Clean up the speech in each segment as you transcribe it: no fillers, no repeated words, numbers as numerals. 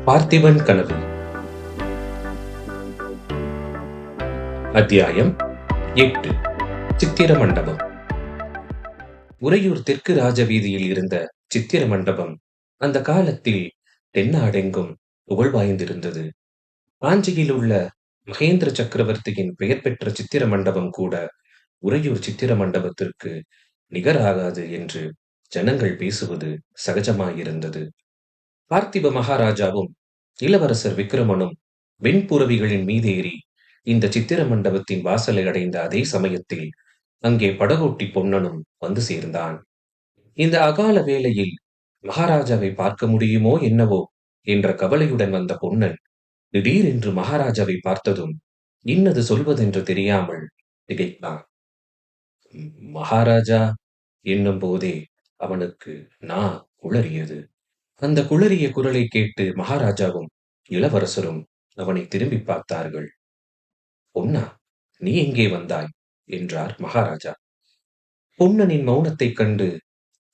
பார்த்திபன் கனவு. அத்தியாயம் 8. சித்திர மண்டபம். உறையூர் தெற்கு ராஜவீதியில் இருந்த சித்திர மண்டபம் அந்த காலத்தில் தென்னாடெங்கும் புகழ் வாய்ந்திருந்தது. காஞ்சியில் உள்ள மகேந்திர சக்கரவர்த்தியின் பெயர் பெற்ற சித்திர மண்டபம் கூட உறையூர் சித்திர மண்டபத்திற்கு நிகராகாது என்று ஜனங்கள் பேசுவது சகஜமாயிருந்தது. பார்த்திப மகாராஜாவும் இளவரசர் விக்கிரமனும் வெண்புறவிகளின் மீதேறி இந்த சித்திர மண்டபத்தின் வாசலை அடைந்த அதே சமயத்தில் அங்கே படகோட்டி பொன்னனும் வந்து சேர்ந்தான். இந்த அகால வேளையில் மகாராஜாவை பார்க்க முடியுமோ என்னவோ என்ற கவலையுடன் வந்த பொன்னன் திடீரென்று மகாராஜாவை பார்த்ததும் இன்னது சொல்வதென்று தெரியாமல் திகைத்தான். மகாராஜா என்னும் போதே அவனுக்கு நா குளறியது. அந்த குளறிய குரலை கேட்டு மகாராஜாவும் இளவரசரும் அவனை திரும்பி பார்த்தார்கள். பொன்னா, நீ எங்கே வந்தாய் என்றார் மகாராஜா. பொன்னனின் மௌனத்தைக் கண்டு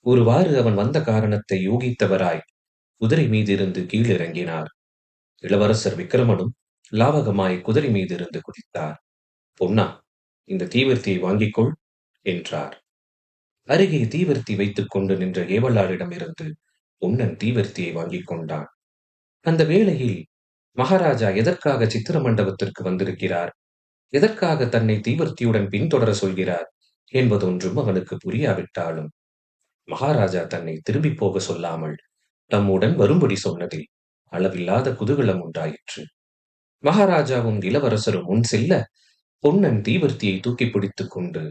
ஒருவாறு அவன் வந்த காரணத்தை யூகித்தவராய் குதிரை மீதிருந்து கீழிறங்கினார். இளவரசர் விக்கிரமனும் லாவகமாய் குதிரை மீதிருந்து குதித்தார். பொன்னா, இந்த தீவர்த்தியை வாங்கிக்கொள் என்றார். அருகே தீவர்த்தி வைத்துக் கொண்டு நின்ற ஏவலாளிடமிருந்து பொன்னன் தீவர்த்தியை வாங்கிக் கொண்டான். அந்த வேளையில் மகாராஜா எதற்காக சித்திர மண்டபத்திற்கு வந்திருக்கிறார், எதற்காக தன்னை தீவர்த்தியுடன் பின்தொடர சொல்கிறார் என்பதொன்றும் அவனுக்கு புரியாவிட்டாலும் மகாராஜா தன்னை திரும்பி போக சொல்லாமல் தம்முடன் வரும்படி சொன்னதில் அளவில்லாத குதூகலம் உண்டாயிற்று. மகாராஜாவும் இளவரசரும் முன் செல்ல பொன்னன் தீவர்த்தியை தூக்கி பிடித்துக் கொண்டு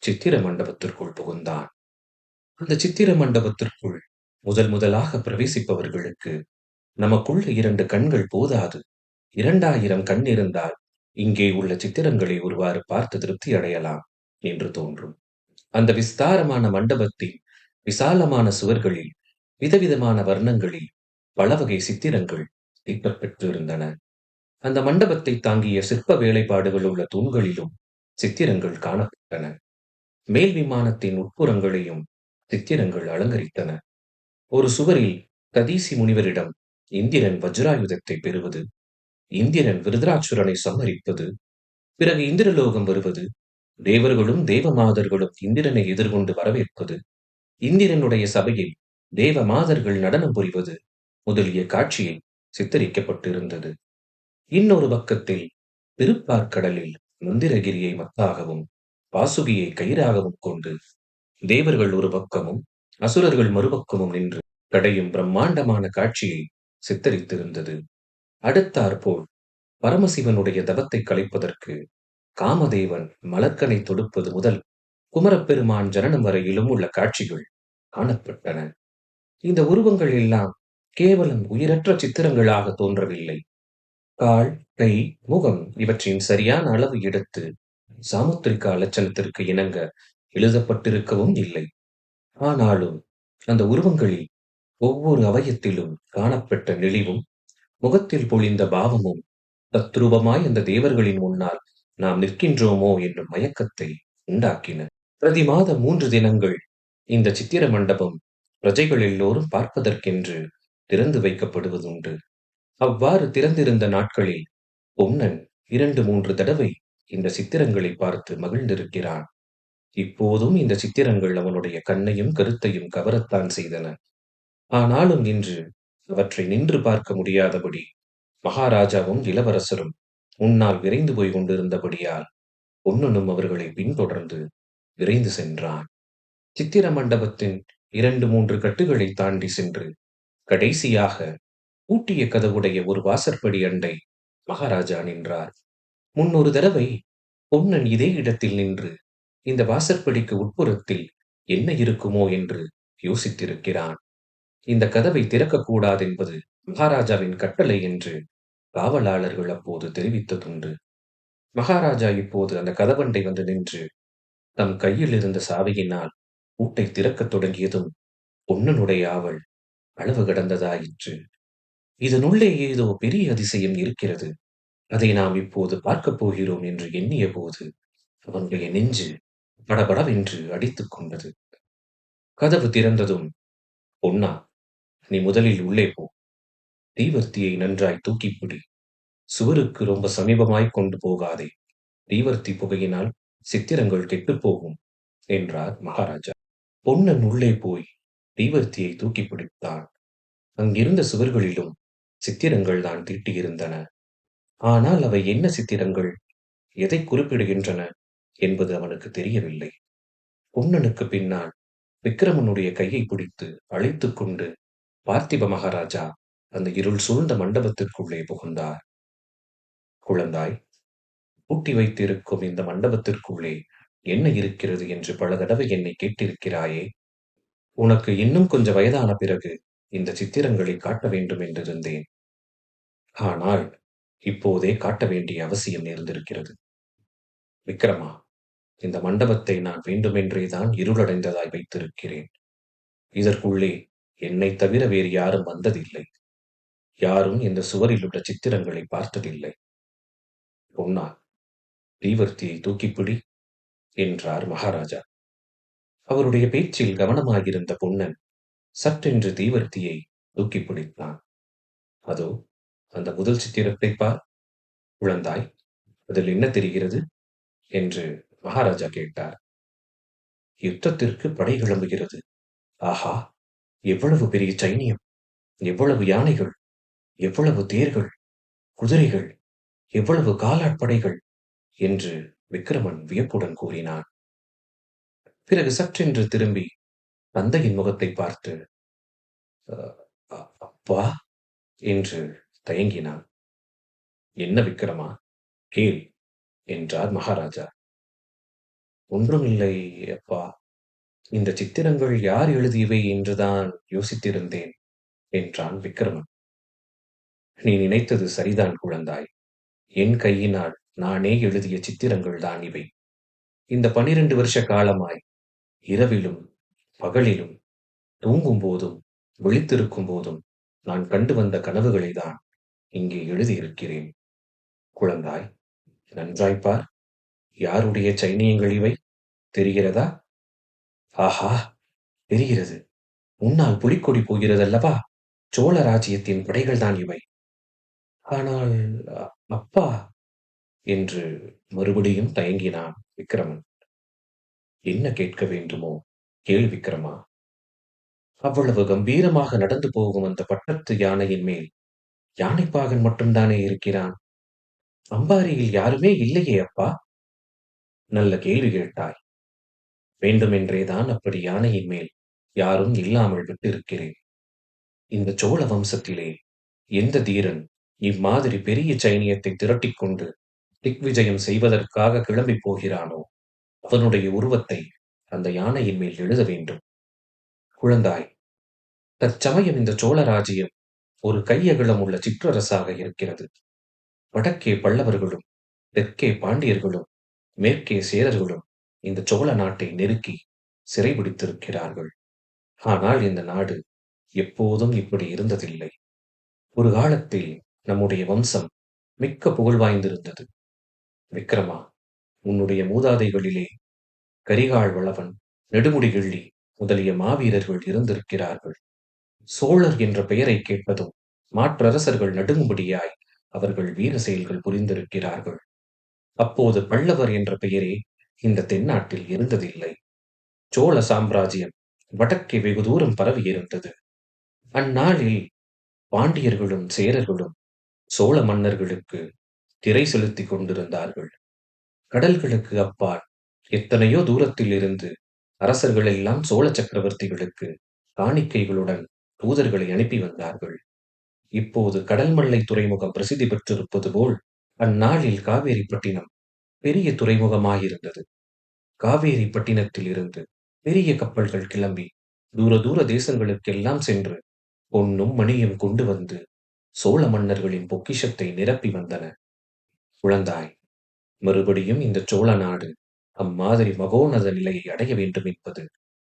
சித்திர மண்டபத்திற்குள் புகுந்தான். அந்த சித்திர மண்டபத்திற்குள் முதலாக பிரவேசிப்பவர்களுக்கு நமக்குள்ள 2 கண்கள் போதாது, 2000 கண் இருந்தால் இங்கே உள்ள சித்திரங்களை ஒருவாறு பார்த்து திருப்தி அடையலாம் என்று தோன்றும். அந்த விஸ்தாரமான மண்டபத்தின் விசாலமான சுவர்களில் விதவிதமான வர்ணங்களில் பல வகை சித்திரங்கள் தீட்டப்பெற்றிருந்தன. அந்த மண்டபத்தை தாங்கிய சிற்ப வேலைப்பாடுகள் உள்ள தூண்களிலும் சித்திரங்கள் காணப்பட்டன. மேல் விமானத்தின் உட்புறங்களையும் சித்திரங்கள் அலங்கரித்தன. ஒரு சுவரில் கதீசி முனிவரிடம் இந்திரன் வஜ்ராயுதத்தை பெறுவது, இந்திரன் விருதராட்சுரனை சம்மரிப்பது, பிறகு இந்திரலோகம் வருவது, தேவர்களும் தேவமாதர்களும் இந்திரனை எதிர்கொண்டு வரவேற்பது, இந்திரனுடைய சபையில் தேவமாதர்கள் நடனம் புரிவது முதலிய காட்சியை சித்தரிக்கப்பட்டிருந்தது. இன்னொரு பக்கத்தில் திருப்பார்க்கடலில் மந்திரகிரியை மத்தாகவும் வாசுகியை கயிறாகவும் கொண்டு தேவர்கள் ஒரு பக்கமும் அசுரர்கள் மறுபக்கமும் நின்று கடையும் பிரம்மாண்டமான காட்சியை சித்தரித்திருந்தது. அடுத்தாற்போல் பரமசிவனுடைய தவத்தை கலைப்பதற்கு காமதேவன் மலர்க்கனை தொடுப்பது முதல் குமரப்பெருமான் ஜனனம் வரையிலும் உள்ள காட்சிகள் காணப்பட்டன. இந்த உருவங்கள் எல்லாம் கேவலம் உயிரற்ற சித்திரங்களாக தோன்றவில்லை. கால், கை, முகம் இவற்றின் சரியான அளவு எடுத்து சாமுத்திரிகா லட்சணத்திற்கு இணங்க எழுதப்பட்டிருக்கவும் இல்லை. ஆனாலும் அந்த உருவங்களில் ஒவ்வொரு அவயத்திலும் காணப்பட்ட நெளிவும் முகத்தில் பொழிந்த பாவமும் தத்ரூபமாய் அந்த தேவர்களின் முன்னால் நாம் நிற்கின்றோமோ என்னும் மயக்கத்தை உண்டாக்கின. பிரதி மாதம் 3 தினங்கள் இந்த சித்திர மண்டபம் பிரஜைகள் எல்லோரும் பார்ப்பதற்கென்று திறந்து வைக்கப்படுவதுண்டு. அவ்வாறு திறந்திருந்த நாட்களில் பொன்னன் 2-3 தடவை இந்த சித்திரங்களை பார்த்து மகிழ்ந்திருக்கிறான். இப்போதும் இந்த சித்திரங்கள் அவனுடைய கண்ணையும் கருத்தையும் கவரத்தான் செய்தன. ஆனாலும் இன்று அவற்றை நின்று பார்க்க முடியாதபடி மகாராஜாவும் இளவரசரும் முன்னால் விரைந்து போய் கொண்டிருந்தபடியால் பொன்னனும் அவர்களை பின்தொடர்ந்து விரைந்து சென்றான். சித்திர மண்டபத்தின் 2-3 கட்டுகளை தாண்டி சென்று கடைசியாக பூட்டிய கதவுடைய ஒரு வாசற்படி அண்டை மகாராஜா நின்றார். முன்னொரு தடவை பொன்னன் இதே இடத்தில் நின்று இந்த வாசற்படிக்கு உட்புறத்தில் என்ன இருக்குமோ என்று யோசித்திருக்கிறான். இந்த கதவை திறக்கக்கூடாது என்பது மகாராஜாவின் கட்டளை என்று காவலாளர்கள் அப்போது தெரிவித்ததுண்டு. மகாராஜா இப்போது அந்த கதவண்டை வந்து நின்று தம் கையில் இருந்த சாவியினால் பூட்டை திறக்கத் தொடங்கியதும் பொன்னனுடைய ஆவல் அளவு கடந்ததாயிற்று. இதனுள்ளே ஏதோ பெரிய அதிசயம் இருக்கிறது, அதை நாம் இப்போது பார்க்கப் போகிறோம் என்று எண்ணிய போது அவனுடைய நெஞ்சு படபடவென்று அடித்துக் கொண்டது. கதவு திறந்ததும், பொன்னா, நீ முதலில் உள்ளே போ. தீவர்த்தியை நன்றாய் தூக்கிப் பிடி. சுவருக்கு ரொம்ப சமீபமாய்க் கொண்டு போகாதே. தீவர்த்தி புகையினால் சித்திரங்கள் கெட்டுப்போகும் என்றார் மகாராஜா. பொன்னன் உள்ளே போய் தீவர்த்தியை தூக்கிப் பிடித்தான். அங்கிருந்த சுவர்களிலும் சித்திரங்கள் தான் தீட்டியிருந்தன. ஆனால் அவை என்ன சித்திரங்கள், எதைக் குறிப்பிடுகின்றன என்பது அவனுக்குத் தெரியவில்லை. பொன்னனுக்குப் பின்னால் விக்கிரமனுடைய கையைப் பிடித்து அழைத்துக் கொண்டு பார்த்திப மகாராஜா அந்த இருள் சூழ்ந்த மண்டபத்திற்குள்ளே புகுந்தார். குழந்தாய், பூட்டி வைத்திருக்கும் இந்த மண்டபத்திற்குள்ளே என்ன இருக்கிறது என்று பல தடவை என்னைக் கேட்டிருக்கிறாயே. உனக்கு இன்னும் கொஞ்சம் வயதான பிறகு இந்த சித்திரங்களைக் காட்ட வேண்டும் என்றிருந்தேன். ஆனால் இப்போதே காட்ட வேண்டிய அவசியம் நேர்ந்திருக்கிறது. விக்கிரமா, இந்த மண்டபத்தை நான் வேண்டுமென்றேதான் இருளடைந்ததாய் வைத்திருக்கிறேன். இதற்குள்ளே என்னைத் தவிர வேறு யாரும் வந்ததில்லை. யாரும் இந்த சுவரில் உள்ள சித்திரங்களை பார்த்ததில்லை. பொன்னா, தீவர்த்தியை தூக்கிப்பிடி என்றார் மகாராஜா. அவருடைய பேச்சில் கவனமாயிருந்த பொன்னன் சட்டென்று தீவர்த்தியை தூக்கிப் பிடித்தான். அதோ அந்த முதல் சித்திரத்தைப் பார். குழந்தாய், அதில் என்ன தெரிகிறது என்று மகாராஜா கேட்டார். யுத்தத்திற்கு படை கிளம்புகிறது. ஆஹா, எவ்வளவு பெரிய சைனியம்! எவ்வளவு யானைகள்! எவ்வளவு தேர்கள், குதிரைகள்! எவ்வளவு காலாட்படைகள் என்று விக்கிரமன் வியப்புடன் கூறினான். பிறகு சற்றென்று திரும்பி தந்தையின் முகத்தை பார்த்து, அப்பா என்று தயங்கினான். என்ன விக்கிரமா, கேள் என்றார் மகாராஜா. ஒன்றுமில்லை அப்பா, இந்த சித்திரங்கள் யார் எழுதியவை என்றுதான் யோசித்திருந்தேன் என்றான் விக்கிரமன். நீ நினைத்தது சரிதான் குழந்தாய். என் கையினால் நானே எழுதிய சித்திரங்கள் தான் இவை. இந்த 12 வருஷ காலமாய் இரவிலும் பகலிலும் தூங்கும் போதும் விழித்திருக்கும் போதும் நான் கண்டு வந்த கனவுகளை தான் இங்கே எழுதியிருக்கிறேன். குழந்தாய், நன்றாய்ப்பார். யாருடைய சைனியங்கள் இவை தெரிகிறதா? ஆஹா, தெரிகிறது. முன்னால் புலிக்கொடி போகிறதல்லவா, சோழ ராஜ்யத்தின் படைகள்தான் இவை. ஆனால் அப்பா என்று மறுபடியும் தயங்கினான் விக்கிரமன். என்ன கேட்க வேண்டுமோ கேள் விக்கிரமா. அவ்வளவு கம்பீரமாக நடந்து போகும் அந்த பட்டத்து யானையின் மேல் யானைப்பாகன் மட்டும்தானே இருக்கிறான். அம்பாரியில் யாருமே இல்லையே அப்பா. நல்ல கேள்வி கேட்டாய். வேண்டுமென்றேதான் அப்படி யானையின் மேல் யாரும் இல்லாமல் விட்டிருக்கிறேன். இந்த சோழ வம்சத்திலே எந்த தீரன் இம்மாதிரி பெரிய சைனியத்தை திரட்டிக் கொண்டு திக்விஜயம் செய்வதற்காக கிளம்பி போகிறானோ அவனுடைய உருவத்தை அந்த யானையின் மேல் எழுத வேண்டும். குழந்தாய், தற்சமயம் இந்த சோழ ராஜ்யம் ஒரு கையகலம் உள்ள சிற்றரசாக இருக்கிறது. வடக்கே பல்லவர்களும் தெற்கே பாண்டியர்களும் மேற்கே சேரர்களும் இந்த சோழ நாட்டை நெருக்கி சிறைபிடித்திருக்கிறார்கள். ஆனால் இந்த நாடு எப்போதும் இப்படி இருந்ததில்லை. ஒரு காலத்தில் நம்முடைய வம்சம் மிக்க புகழ் வாய்ந்திருந்தது. விக்கிரமா, உன்னுடைய மூதாதைகளிலே கரிகால் வளவன், நெடுமுடி கிள்ளி முதலிய மாவீரர்கள் இருந்திருக்கிறார்கள். சோழர் என்ற பெயரை கேட்பதும் மாற்றரசர்கள் நடுங்கும்படியாய் அவர்கள் வீர செயல்கள் புரிந்திருக்கிறார்கள். அப்போது பல்லவர் என்ற பெயரே இந்த தென்னாட்டில் இருந்ததில்லை. சோழ சாம்ராஜ்யம் வடக்கே வெகு தூரம் பரவியிருந்தது. அந்நாளில் பாண்டியர்களும் சேரர்களும் சோழ மன்னர்களுக்கு திரை செலுத்திக் கொண்டிருந்தார்கள். கடல்களுக்கு அப்பால் எத்தனையோ தூரத்தில் இருந்து அரசர்கள் எல்லாம் சோழ சக்கரவர்த்திகளுக்கு காணிக்கைகளுடன் தூதர்களை அனுப்பி வந்தார்கள். இப்போது கடல்மல்லை துறைமுகம் பிரசித்தி பெற்றிருப்பது போல் அந்நாளில் காவேரிப்பட்டினம் பெரிய துறைமுகமாயிருந்தது. காவேரிப்பட்டினத்தில் இருந்து பெரிய கப்பல்கள் கிளம்பி தூர தூர தேசங்களுக்கெல்லாம் சென்று பொன்னும் மணியும் கொண்டு வந்து சோழ மன்னர்களின் பொக்கிஷத்தை நிரப்பி வந்தன. குழந்தாய், மறுபடியும் இந்த சோழ நாடு அம்மாதிரி மகோன்னத நிலையை அடைய வேண்டும் என்பது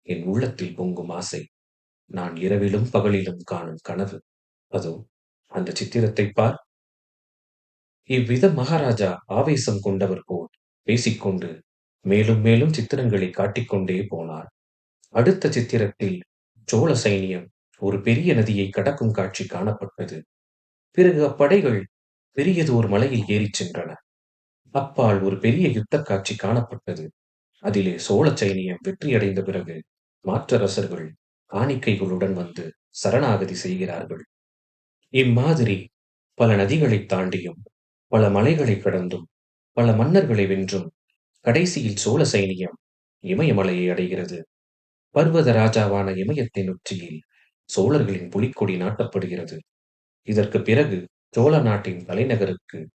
என் உள்ளத்தில் பொங்கும் ஆசை. நான் இரவிலும் பகலிலும் காணும் கனவு. அதோ அந்த சித்திரத்தைப் பார். இவ்விதம் மகாராஜா ஆவேசம் கொண்டவர் போல் பேசிக்கொண்டு மேலும் மேலும் சித்திரங்களை காட்டிக்கொண்டே போனார். அடுத்த சித்திரத்தில் சோழ சைனியம் ஒரு பெரிய நதியை கடக்கும் காட்சி காணப்பட்டது. பிறகு அப்படைகள் பெரியதோர் மலையில் ஏறிச் சென்றன. அப்பால் ஒரு பெரிய யுத்தக் காட்சி காணப்பட்டது. அதிலே சோழ சைனியம் வெற்றியடைந்த பிறகு மாற்றரசர்கள் காணிக்கைகளுடன் வந்து சரணாகதி செய்கிறார்கள். இம்மாதிரி பல நதிகளைத் தாண்டியும், பல மலைகளைக் கடந்தும், பல மன்னர்களை வென்றும் கடைசியில் சோழ சைனியம் இமயமலையை அடைகிறது. பர்வத ராஜாவான இமயத்தின் உச்சியில் சோழர்களின் புலிக்கொடி நாட்டப்படுகிறது. இதற்குப் பிறகு சோழ நாட்டின் தலைநகருக்கு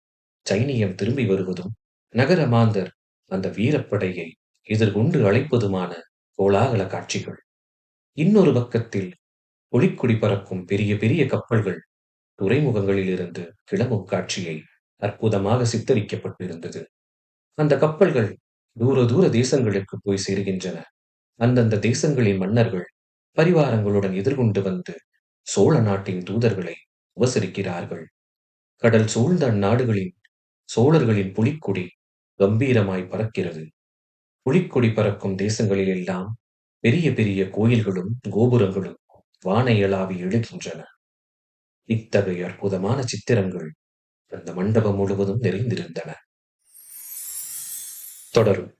சைனியம் திரும்பி வருவதும், நகர மாந்தர் அந்த வீரப்படையை எதிர்கொண்டு அழைப்பதுமான கோலாகல காட்சிகள். இன்னொரு பக்கத்தில் புலிக்கொடி பறக்கும் பெரிய பெரிய கப்பல்கள் துறைமுகங்களிலிருந்து கிளம்பும் காட்சியை அற்புதமாக சித்தரிக்கப்பட்டிருந்தது. அந்த கப்பல்கள் தூர தூர தேசங்களுக்கு போய் சேருகின்றன. அந்தந்த தேசங்களின் மன்னர்கள் பரிவாரங்களுடன் எதிர்கொண்டு வந்து சோழ நாட்டின் தூதர்களை உபசரிக்கிறார்கள். கடல் சூழ்ந்த அந்நாடுகளின் சோழர்களின் புலிக்கொடி கம்பீரமாய் பறக்கிறது. புலிக்கொடி பறக்கும் தேசங்களிலெல்லாம் பெரிய பெரிய கோயில்களும் கோபுரங்களும் வானையளாவி எழுகின்றன. இத்தகைய அற்புதமான சித்திரங்கள் அந்த மண்டபம் முழுவதும் நிறைந்திருந்தன. தொடரும்.